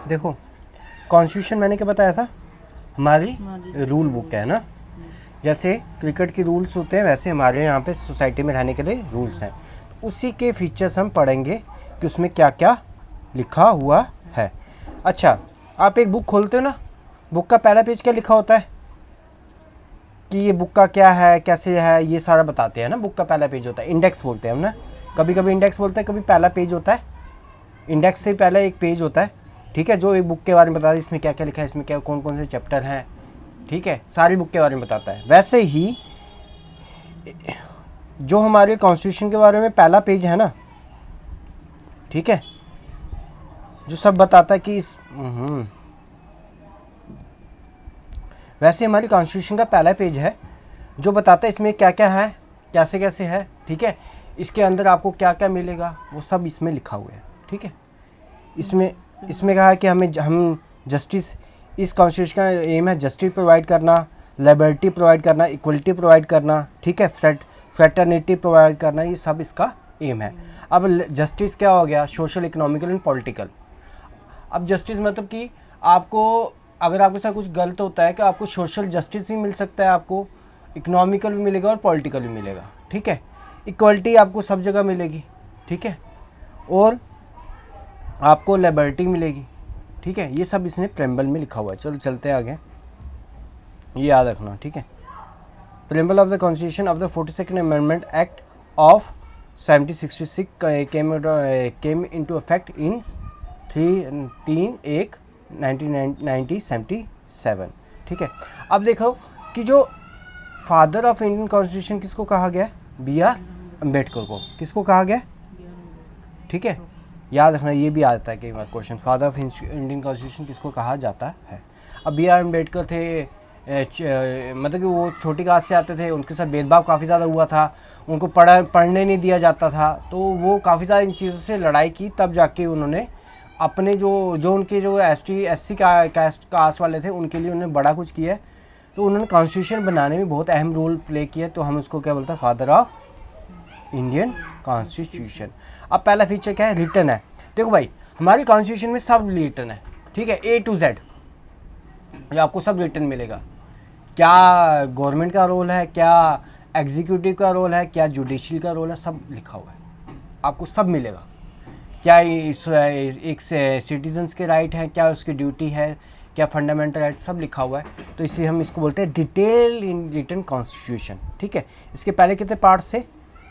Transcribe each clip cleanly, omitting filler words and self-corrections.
देखो कॉन्स्टिट्यूशन मैंने क्या बताया था, हमारी रूल बुक है ना। जैसे क्रिकेट के रूल्स होते हैं वैसे हमारे यहाँ पे सोसाइटी में रहने के लिए रूल्स हैं। उसी के फीचर्स हम पढ़ेंगे कि उसमें क्या क्या लिखा हुआ है। अच्छा, आप एक बुक खोलते हो ना, बुक का पहला पेज क्या लिखा होता है कि ये बुक का क्या है, कैसे है, ये सारा बताते हैं ना। बुक का पहला पेज होता है, इंडेक्स बोलते हैं हम ना, कभी कभी इंडेक्स बोलते हैं, कभी पहला पेज होता है। इंडेक्स से पहले एक पेज होता है, ठीक है, जो एक बुक के बारे में बताता है, इसमें क्या क्या लिखा है, इसमें क्या कौन कौन से चैप्टर हैं, ठीक है, सारी बुक के बारे में बताता है। वैसे ही जो हमारे कॉन्स्टिट्यूशन के बारे में पहला पेज है ना, ठीक है, जो सब बताता है कि इस वैसे हमारी कॉन्स्टिट्यूशन का पहला पेज है जो बताता है इसमें क्या क्या है, कैसे कैसे है, ठीक है, इसके अंदर आपको क्या क्या मिलेगा, वो सब इसमें लिखा हुआ है, ठीक है। इसमें कहा है कि हम जस्टिस, इस कॉन्स्टिट्यूशन का एम है जस्टिस प्रोवाइड करना, लिबर्टी प्रोवाइड करना, इक्वलिटी प्रोवाइड करना, ठीक है, फ्रेटर्निटी प्रोवाइड करना, ये सब इसका एम है। अब जस्टिस क्या हो गया, सोशल, इकोनॉमिकल एंड पॉलिटिकल। अब जस्टिस मतलब कि आपको, अगर आपके साथ कुछ गलत होता है कि आपको सोशल जस्टिस भी मिल सकता है, आपको इकोनॉमिकल भी मिलेगा और पॉलिटिकल भी मिलेगा, ठीक है। इक्वलिटी आपको सब जगह मिलेगी, ठीक है, और आपको लिबर्टी मिलेगी, ठीक है। ये सब इसने प्रेम्बल में लिखा हुआ है। चलो चलते हैं आगे, ये याद रखना, ठीक है। Preamble of the constitution of the 42nd amendment act of 1766 came into effect in 3/1/1977, ठीक है। अब देखो कि जो फादर ऑफ इंडियन कॉन्स्टिट्यूशन किसको कहा गया, B.R. अम्बेडकर को। किसको कहा गया, ठीक है, याद रखना, ये भी आता है कई बार question, father of Indian constitution किसको कहा जाता है। अब B.R. अम्बेडकर थे, मतलब कि वो छोटी कास्ट से आते थे, उनके साथ भेदभाव काफ़ी ज़्यादा हुआ था, उनको पढ़ने नहीं दिया जाता था, तो वो काफ़ी ज़्यादा इन चीज़ों से लड़ाई की, तब जाके उन्होंने अपने जो उनके जो SC कास्ट वाले थे उनके लिए उन्होंने बड़ा कुछ किया है। तो उन्होंने कॉन्स्टिट्यूशन बनाने में बहुत अहम रोल प्ले किया, तो हम उसको क्या बोलते हैं, फादर ऑफ इंडियन कॉन्स्टिट्यूशन। अब पहला फीचर क्या है, रिटन है। देखो भाई, हमारी कॉन्स्टिट्यूशन में सब रिटन है, ठीक है, A to Z, ये आपको सब रिटन मिलेगा। क्या गवर्नमेंट का रोल है, क्या एग्जीक्यूटिव का रोल है, क्या जुडिशियल का रोल है, सब लिखा हुआ है, आपको सब मिलेगा। क्या एक सिटीजन्स के राइट हैं, क्या उसकी ड्यूटी है, क्या फंडामेंटल राइट, सब लिखा हुआ है। तो इसलिए हम इसको बोलते हैं डिटेल इन रिटन कॉन्स्टिट्यूशन, ठीक है। इसके पहले कितने पार्ट्स थे,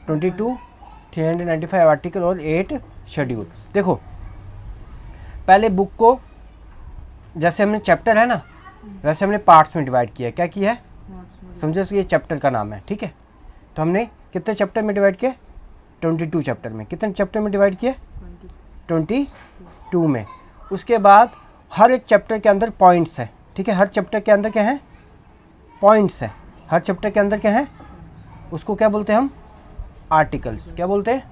22, 395 आर्टिकल और 8 शेड्यूल। देखो पहले बुक को जैसे हमने चैप्टर है ना, वैसे हमने पार्ट्स में डिवाइड किया। क्या किया है, समझो ये चैप्टर का नाम है, ठीक है। तो हमने कितने चैप्टर में डिवाइड किया, 22 चैप्टर में। कितने चैप्टर में डिवाइड किया, 22 में। उसके बाद हर एक चैप्टर के अंदर पॉइंट्स है, ठीक है, हर चैप्टर के अंदर क्या है, पॉइंट्स है, हर चैप्टर के अंदर क्या है, उसको क्या बोलते हैं हम, आर्टिकल्स। क्या बोलते हैं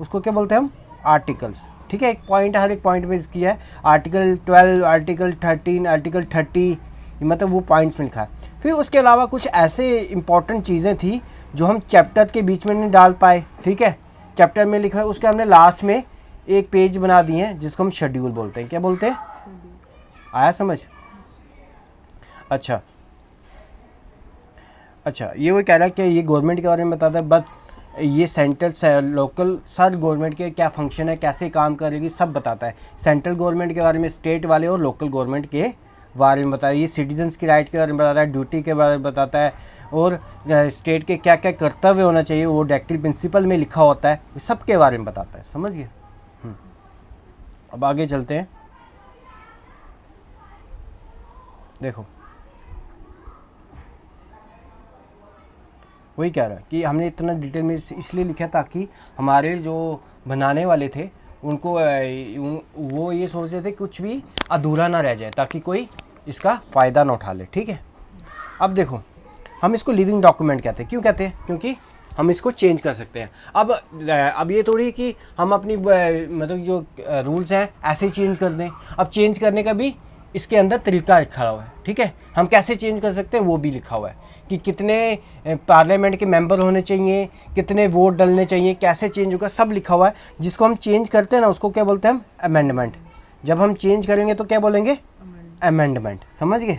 उसको, क्या बोलते हैं हम, आर्टिकल्स, ठीक है। एक पॉइंट, हर एक पॉइंट में इसकी है, आर्टिकल 12, आर्टिकल 13, आर्टिकल 30, मतलब वो पॉइंट्स में लिखा है। फिर उसके अलावा कुछ ऐसे इंपॉर्टेंट चीज़ें थी जो हम चैप्टर के बीच में नहीं डाल पाए, ठीक है, चैप्टर में लिखा है, उसके हमने लास्ट में एक पेज बना दिए हैं जिसको हम शेड्यूल बोलते हैं। क्या बोलते हैं, आया समझ। अच्छा, ये वो कह रहा है कि ये गवर्नमेंट के बारे में बताता है, बट ये सेंट्रल लोकल सर गवर्नमेंट के क्या फंक्शन है, कैसे काम करेगी, सब बताता है। सेंट्रल गवर्नमेंट के बारे में, स्टेट वाले और लोकल गवर्नमेंट के बारे में बताता है। ये सिटीजन्स की राइट के बारे में बताता है, ड्यूटी के बारे में बताता है, और स्टेट के क्या क्या कर्तव्य होना चाहिए वो डायरेक्टिव प्रिंसिपल में लिखा होता है, ये सब के बारे में बताता है। समझ गए। अब आगे चलते हैं। देखो वही कह रहा है कि हमने इतना डिटेल में इसलिए लिखा ताकि हमारे जो बनाने वाले थे उनको वो ये सोच रहे थे कुछ भी अधूरा ना रह जाए, ताकि कोई इसका फ़ायदा ना उठा ले, ठीक है। अब देखो हम इसको लिविंग डॉक्यूमेंट कहते हैं। क्यों कहते हैं, क्योंकि हम इसको चेंज कर सकते हैं। अब ये थोड़ी कि हम अपनी मतलब जो रूल्स हैं ऐसे ही चेंज कर दें। अब चेंज करने का भी इसके अंदर तरीका लिखा हुआ है, ठीक है। हम कैसे चेंज कर सकते हैं वो भी लिखा हुआ है कि कितने पार्लियामेंट के मेंबर होने चाहिए, कितने वोट डलने चाहिए, कैसे चेंज होगा, सब लिखा हुआ है। जिसको हम चेंज करते हैं ना उसको क्या बोलते हैं हम, अमेंडमेंट। जब हम चेंज करेंगे तो क्या बोलेंगे, अमेंडमेंट। समझ गए।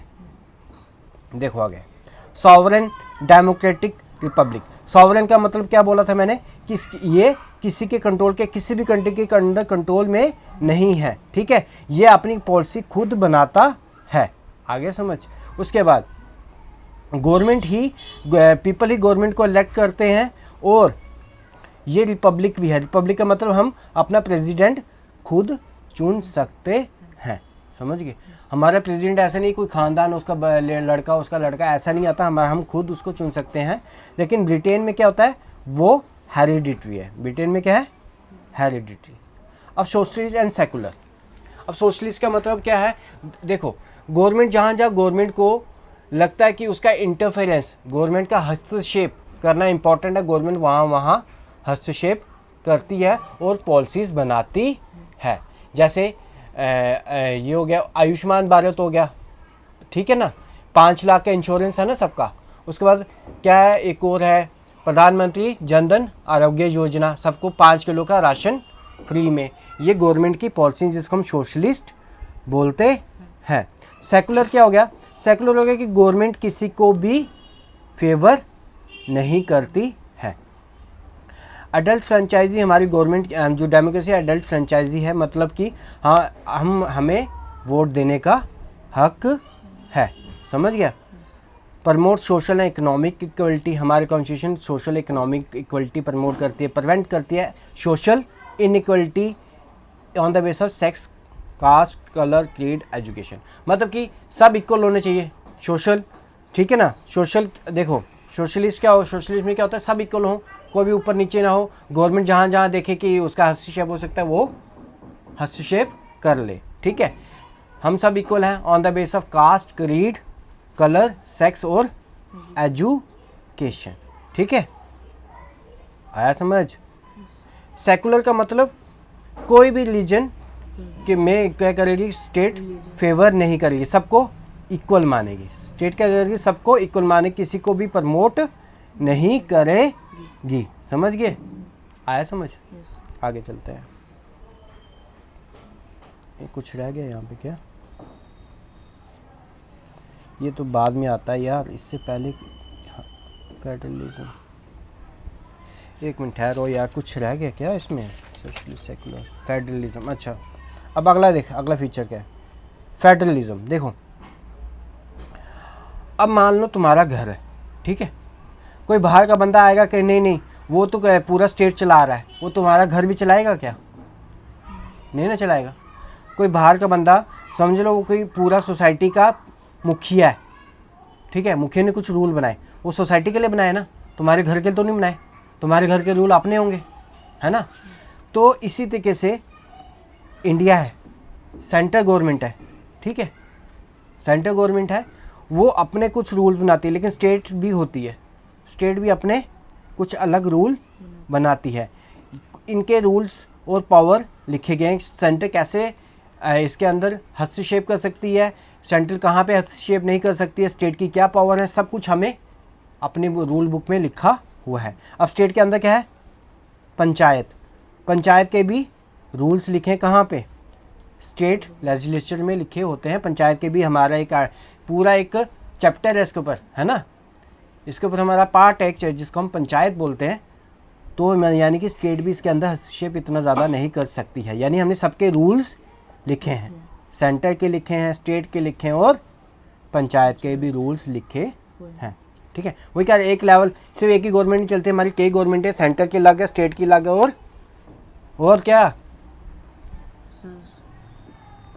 देखो आगे, सॉवरेन डेमोक्रेटिक रिपब्लिक। सॉवरेन का मतलब क्या बोला था मैंने कि ये किसी के कंट्रोल के, किसी भी कंट्री के अंडर कंट्रोल में नहीं है, ठीक है। ये अपनी पॉलिसी खुद बनाता है। आगे समझ। उसके बाद गवर्नमेंट ही, पीपल ही गवर्नमेंट को इलेक्ट करते हैं, और ये रिपब्लिक भी है। रिपब्लिक का मतलब हम अपना प्रेसिडेंट खुद चुन सकते हैं। समझ गए। हमारा प्रेसिडेंट ऐसा नहीं कोई खानदान, उसका लड़का, उसका लड़का, ऐसा नहीं आता, हम खुद उसको चुन सकते हैं। लेकिन ब्रिटेन में क्या होता है, वो हेरिडिटरी है। ब्रिटेन में क्या है, हेरिडिटरी। अब सोशलिस्ट एंड सेकुलर। अब सोशलिस्ट का मतलब क्या है, देखो गवर्नमेंट जहाँ जहाँ गवर्नमेंट को लगता है कि उसका इंटरफेरेंस, गवर्नमेंट का हस्तक्षेप करना इंपॉर्टेंट है, गवर्नमेंट वहाँ हस्तक्षेप करती है और पॉलिसीज़ बनाती है। जैसे ये हो गया आयुष्मान भारत हो गया, ठीक है ना, 5 लाख का इंश्योरेंस है ना सबका। उसके बाद क्या है, एक और है प्रधानमंत्री जन धन आरोग्य योजना, सबको 5 किलो का राशन फ्री में। ये गवर्नमेंट की पॉलिसी जिसको हम सोशलिस्ट बोलते हैं। सेकुलर क्या हो गया, सेकुलर हो गया कि गवर्नमेंट किसी को भी फेवर नहीं करती है। अडल्ट फ्रेंचाइजी हमारी गवर्नमेंट, जो डेमोक्रेसी अडल्ट फ्रेंचाइजी है, मतलब कि हाँ हमें वोट देने का हक है। समझ गया। Promote social and economic equality, हमारे constitution social economic equality promote करती है, प्रिवेंट करती है social inequality on the base of sex, caste, colour, creed, education. मतलब कि सब इक्वल होने चाहिए, सोशल, ठीक है ना। सोशल देखो, सोशलिस्ट क्या हो, सोशलिस्ट में क्या होता है, सब इक्वल हो, कोई भी ऊपर नीचे ना हो। गवर्नमेंट जहाँ जहाँ देखे कि उसका हस्तक्षेप हो सकता है वो हस्तक्षेप कर ले, ठीक है। हम सब इक्वल हैं on the base of caste, creed, colour, sex और एजुकेशन, ठीक है। आया समझ। सेकुलर का मतलब कोई भी रिलीजन कि मैं क्या करेगी, स्टेट फेवर नहीं करेगी, सबको इक्वल मानेगी। स्टेट क्या करेगी, सबको इक्वल मानेगी, किसी को भी प्रमोट नहीं करेगी। समझ गए। आया समझ। आगे चलते हैं। ये कुछ रह गया यहाँ पे क्या, ये तो बाद में आता है यार, इससे पहले फेडरलिज्म। एक मिनट ठहरो यार, कुछ रह गया क्या इसमें, सोशलिस्ट सेकुलर फेडरलिज्म। अच्छा अब अगला देख, अगला फीचर क्या है, फेडरलिज्म। देखो अब मान लो तुम्हारा घर है, ठीक है, कोई बाहर का बंदा आएगा कि नहीं नहीं वो तो पूरा स्टेट चला रहा है, वो तुम्हारा घर भी चलाएगा क्या, नहीं ना चलाएगा। कोई बाहर का बंदा, समझ लो वो कोई पूरा सोसाइटी का मुखिया है, ठीक है, मुखिया ने कुछ रूल बनाए, वो सोसाइटी के लिए बनाए ना, तुम्हारे घर के लिए तो नहीं बनाए, तुम्हारे घर के रूल अपने होंगे, है ना। तो इसी तरीके से इंडिया है, सेंट्रल गवर्नमेंट है, ठीक है, सेंट्रल गवर्नमेंट है, वो अपने कुछ रूल बनाती है, लेकिन स्टेट भी होती है, स्टेट भी अपने कुछ अलग रूल बनाती है। इनके रूल्स और पावर लिखे गए हैं, सेंटर कैसे इसके अंदर हस्तक्षेप कर सकती है, सेंट्रल कहाँ पे हस्तक्षेप नहीं कर सकती है, स्टेट की क्या पावर है, सब कुछ हमें अपने रूल बुक में लिखा हुआ है। अब स्टेट के अंदर क्या है, पंचायत, पंचायत के भी रूल्स लिखे कहाँ पे, स्टेट लेजिस्लेचर में लिखे होते हैं। पंचायत के भी हमारा एक पूरा एक चैप्टर है इसके ऊपर, है ना, इसके ऊपर हमारा पार्ट है जिसको हम पंचायत बोलते हैं। तो यानी कि स्टेट भी इसके अंदर हस्तक्षेप इतना ज़्यादा नहीं कर सकती है। यानी हमने सबके रूल्स लिखे हैं, सेंटर के लिखे हैं, स्टेट के लिखे हैं और पंचायत के भी रूल्स लिखे हैं, ठीक है। वही क्या, एक लेवल सिर्फ एक ही गवर्नमेंट नहीं चलती, हमारी कई गवर्नमेंट है, सेंटर की अलग है, स्टेट की अलग है, और क्या,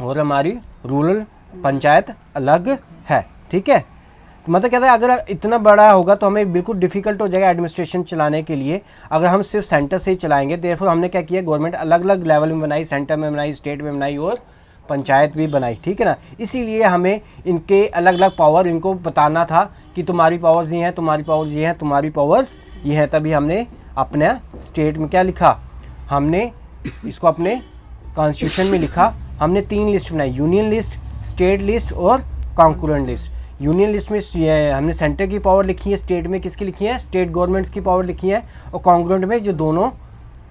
और हमारी रूरल पंचायत अलग है, ठीक है। मतलब कहता है अगर इतना बड़ा होगा तो हमें बिल्कुल डिफिकल्ट हो जाएगा एडमिनिस्ट्रेशन चलाने के लिए, अगर हम सिर्फ सेंटर से ही चलाएंगे। देयरफॉर हमने क्या किया, गवर्नमेंट अलग अलग लेवल में बनाई, सेंटर में बनाई, स्टेट में बनाई और पंचायत भी बनाई, ठीक है ना। इसीलिए हमें इनके अलग अलग पावर इनको बताना था कि तुम्हारी पावर्स ये हैं, तुम्हारी पावर्स ये हैं, तुम्हारी पावर्स ये हैं। तभी हमने अपने स्टेट में क्या लिखा, हमने इसको अपने कॉन्स्टिट्यूशन में लिखा। हमने 3 लिस्ट बनाई, यूनियन लिस्ट, स्टेट लिस्ट और कॉन्करेंट लिस्ट। यूनियन लिस्ट में हमने सेंटर की पावर लिखी है, स्टेट में किसकी लिखी है, स्टेट गवर्नमेंट्स की पावर लिखी है, और कॉन्करेंट में जो दोनों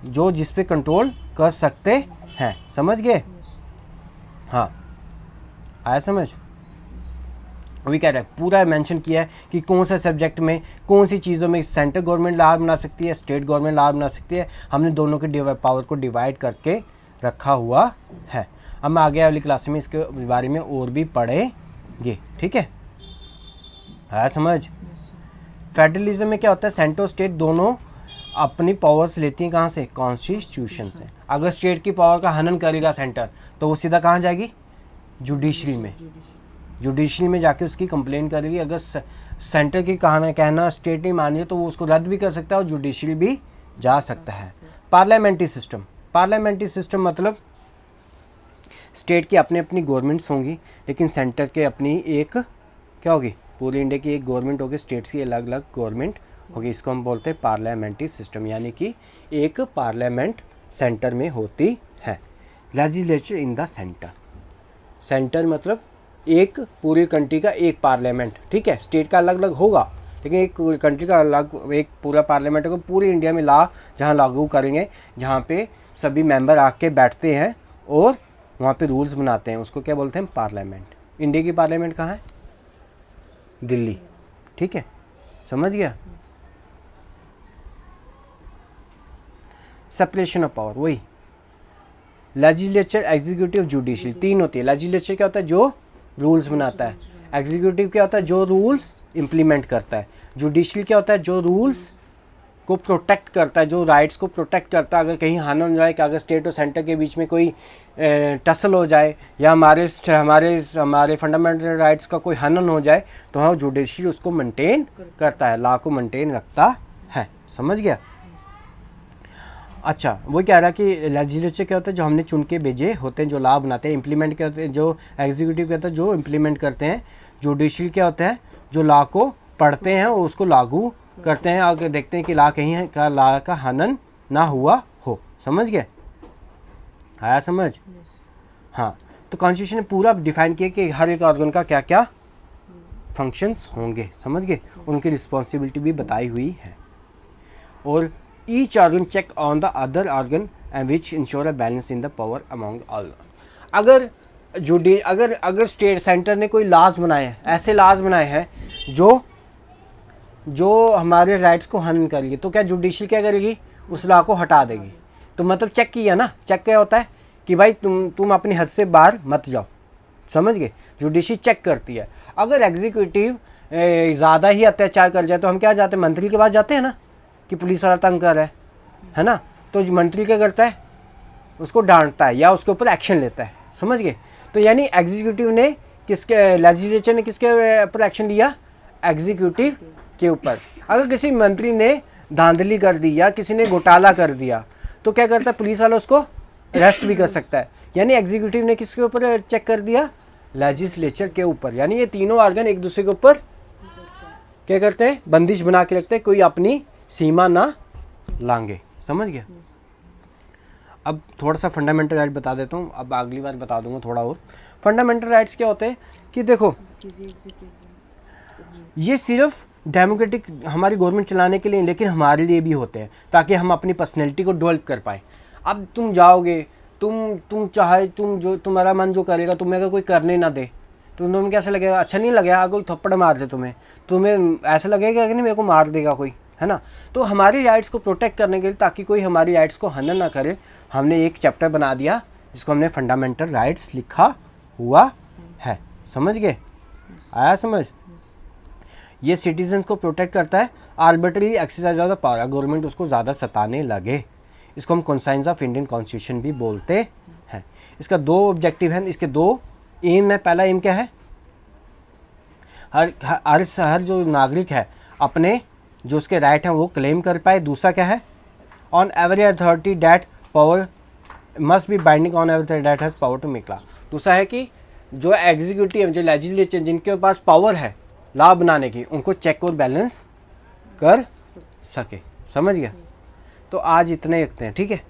जो जिस पे कंट्रोल कर सकते हैं। समझ गए। हाँ, आया समझ? वही कह रहा है, पूरा मेंशन किया है कि कौन सा सब्जेक्ट में कौन सी चीज़ों में सेंट्रल गवर्नमेंट लाभ बना सकती है, स्टेट गवर्नमेंट लाभ बना सकती है। हमने दोनों के पावर को डिवाइड करके रखा हुआ है। हम आगे वाली क्लास में इसके बारे में और भी पढ़ेंगे, ठीक है? आया समझ? फेडरलिज्म में क्या होता है, सेंट्रल स्टेट दोनों अपनी पावर्स लेती हैं कहाँ से, कॉन्स्टिट्यूशन से। अगर स्टेट की पावर का हनन करेगा सेंटर, तो वो सीधा कहाँ जाएगी, जुडिशरी में। जुडिशरी में जाके उसकी कंप्लेन करेगी। अगर सेंटर की कहना स्टेट नहीं मानी है, तो वो उसको रद्द भी कर सकता है और जुडिशरी भी जा सकता है। पार्लियामेंट्री सिस्टम, पार्लियामेंट्री सिस्टम मतलब स्टेट की अपनी अपनी गवर्नमेंट्स होंगी, लेकिन सेंटर के अपनी एक क्या होगी, पूरे इंडिया की एक गवर्नमेंट होगी, स्टेट्स की अलग अलग गवर्नमेंट होगी। इसको हम बोलते हैं पार्लियामेंट्री सिस्टम, यानी कि एक पार्लियामेंट सेंटर में होती है। Legislature in the centre, centre मतलब एक पूरी कंट्री का एक पार्लियामेंट, ठीक है? स्टेट का अलग अलग होगा, लेकिन एक कंट्री का अलग एक पूरा पार्लियामेंट होगा। पूरी इंडिया में लॉ जहाँ लागू करेंगे, जहाँ पे सभी मेंबर आके बैठते हैं और वहाँ पे रूल्स बनाते हैं, उसको क्या बोलते हैं, पार्लियामेंट। इंडिया की पार्लियामेंट कहाँ है, दिल्ली, ठीक है? समझ गया? सेपरेशन ऑफ पावर, वही लेजिस्लेचर, एग्जीक्यूटिव, जुडिशियल, तीन होती है। लेजिस्लेचर क्या होता है, जो रूल्स बनाता है। एग्जीक्यूटिव क्या होता है, जो रूल्स इंप्लीमेंट करता है। जुडिशियल क्या होता है, जो रूल्स को प्रोटेक्ट करता है, जो राइट्स को प्रोटेक्ट करता है। अगर कहीं हानि हो जाए कि अगर स्टेट और सेंटर के बीच में कोई टसल हो जाए, या हमारे फंडामेंटल राइट्स का कोई हनन हो जाए, तो हाँ जुडिशियल उसको मेंटेन करता है, लॉ को मेंटेन रखता है। समझ गया? अच्छा, वो कह रहा कि लेजिस्लेचर क्या होता है, जो हमने चुन के भेजे होते हैं, जो लॉ बनाते हैं। इम्प्लीमेंट क्या होते हैं, जो एग्जीक्यूटिव क्या होता है, जो इम्प्लीमेंट करते हैं। जुडिशियल क्या होता है, जो लॉ को पढ़ते हैं और उसको लागू करते हैं, आगे देखते हैं कि लॉ कहीं का लॉ का हनन ना हुआ हो। समझ गए? आया समझ? हाँ, तो कॉन्स्टिट्यूशन ने पूरा डिफाइन किया कि हर एक ऑर्गन का क्या क्या फंक्शंस होंगे। समझ गए? उनकी रिस्पॉन्सिबिलिटी भी बताई हुई है। और each organ check on the other organ and which ensure a balance in the power among all। अगर स्टेट सेंटर ने कोई लॉज बनाए हैं, ऐसे लॉज बनाए हैं जो हमारे राइट्स को हनन करेगी, तो क्या जुडिशियल क्या करेगी, उस लॉ को हटा देगी। तो मतलब चेक किया ना, चेक क्या होता है कि भाई तुम अपनी हद से बाहर मत जाओ। समझ गए? जुडिशियल चेक करती है। अगर एग्जीक्यूटिव ज़्यादा ही अत्याचार कर जाए, तो हम क्या जाते हैं, मंत्री के पास जाते हैं ना कि पुलिस वाला तंग कर रहा है ना? तो मंत्री क्या करता है, उसको डांटता है या उसके ऊपर एक्शन लेता है। समझ गए? तो यानी एग्जीक्यूटिव ने किसके, लेजिस्लेचर ने किसके ऊपर एक्शन लिया, एग्जीक्यूटिव के ऊपर। अगर किसी मंत्री ने धांधली कर दी या किसी ने घोटाला कर दिया, तो क्या करता है, पुलिस वाला उसको अरेस्ट भी कर सकता है। यानी एग्जीक्यूटिव ने किसके ऊपर चेक कर दिया, लेजिस्लेचर के ऊपर। यानी ये तीनों ऑर्गन एक दूसरे के ऊपर क्या करते हैं, बंदिश बना के रखते हैं, कोई अपनी सीमा ना लांगे। समझ गया? अब थोड़ा सा फंडामेंटल राइट बता देता हूँ, अब अगली बार बता दूंगा थोड़ा और। फंडामेंटल राइट्स क्या होते हैं कि देखो, ये सिर्फ डेमोक्रेटिक हमारी गवर्नमेंट चलाने के लिए, लेकिन हमारे लिए भी होते हैं, ताकि हम अपनी पर्सनैलिटी को डेवलप कर पाए। अब तुम जाओगे, तुम चाहे जो तुम्हारा मन जो करेगा, तुम्हें अगर कोई करने ना दे, तो तुम्हें कैसा लगेगा, अच्छा नहीं लगेगा। अगर कोई थप्पड़ मार दे तुम्हें ऐसा लगेगा कि नहीं मेरे को मार देगा कोई, है ना? तो हमारी राइट्स को प्रोटेक्ट करने के लिए, ताकि कोई हमारी राइट्स को हनन ना करे, हमने एक चैप्टर बना दिया जिसको हमने फंडामेंटल राइट्स लिखा हुआ है। समझ गए? आया समझ? ये सिटीजन्स को प्रोटेक्ट करता है। Arbitrary exercise of the power, government उसको ज़्यादा सताने लगे, इसको हम कॉन्साइंस ऑफ इंडियन कॉन्स्टिट्यूशन भी बोलते हैं। इसका दो ऑब्जेक्टिव हैं, इसके दो एम है। पहला एम क्या है, हर जो नागरिक है अपने जो उसके राइट हैं वो क्लेम कर पाए। दूसरा क्या है, on every authority that power must be binding on every that has power to make law. दूसरा है कि जो एग्जीक्यूटिव, जो लेजिस्लेचर, जिनके पास पावर है लॉ बनाने की, उनको चेक और बैलेंस कर सके। समझ गया? तो आज इतने रखते हैं, ठीक है?